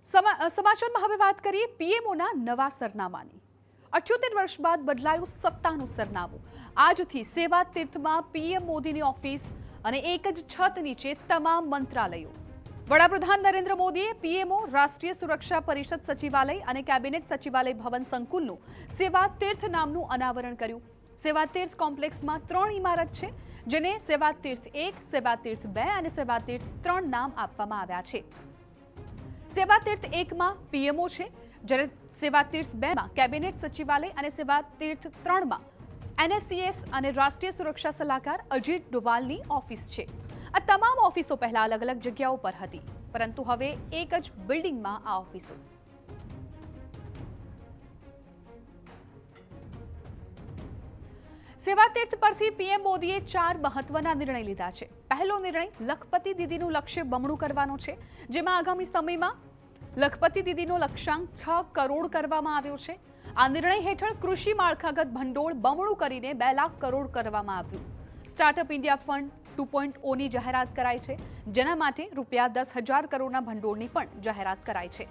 સમાચારમાં હવે વાત કરીએ પીએમઓના નવા સરનામાની। 78 વર્ષ બાદ બદલાયું સત્તાનું સરનામું। આજથી સેવા તીર્થમાં પીએમ મોદીની ઓફિસ અને એક જ છત નીચે તમામ મંત્રાલયો। વડાપ્રધાન નરેન્દ્ર મોદીએ પીએમઓ રાષ્ટ્રીય સુરક્ષા પરિષદ સચિવાલય અને કેબિનેટ સચિવાલય ભવન સંકુલનું સેવા તીર્થ નામનું અનાવરણ કર્યું। સેવા તીર્થ કોમ્પ્લેક્સમાં 3 ઇમારત છે, જેને સેવા તીર્થ 1, સેવા તીર્થ 2 અને સેવા તીર્થ 3 નામ આપવામાં આવ્યા છે। સેવા તીર્થ 1 માં પીએમઓ છે, જ્યારે સેવા તીર્થ 2 માં કેબિનેટ સચિવાલય અને સેવા તીર્થ 3 માં એનએસસીએસ અને રાષ્ટ્રીય સુરક્ષા સલાહકાર અજીત ડોભાલની ઓફિસ છે। આ તમામ ઓફિસો પહેલા અલગ અલગ જગ્યાઓ પર હતી, પરંતુ હવે એક જ બિલ્ડિંગમાં આ ઓફિસો। સેવા તીર્થ પરથી પીએમ મોદીએ 4 મહત્વના નિર્ણય લીધા છે। પહેલો નિર્ણય લખપતિ દીદીનું લક્ષ્ય બમણું કરવાનો છે, જેમાં આગામી સમયમાં લખપતિ દીદીનો લક્ષ્યાંક 6 કરોડ કરવામાં આવ્યો છે। આ નિર્ણય હેઠળ કૃષિ માળખાગત ભંડોળ બમણું કરીને 2 લાખ કરોડ કરવામાં આવ્યું। સ્ટાર્ટઅપ ઇન્ડિયા ફંડ 2.0 ની જાહેરાત કરાઈ છે, જેના માટે રૂપિયા 10,000 કરોડના ભંડોળની પણ જાહેરાત કરાઈ છે।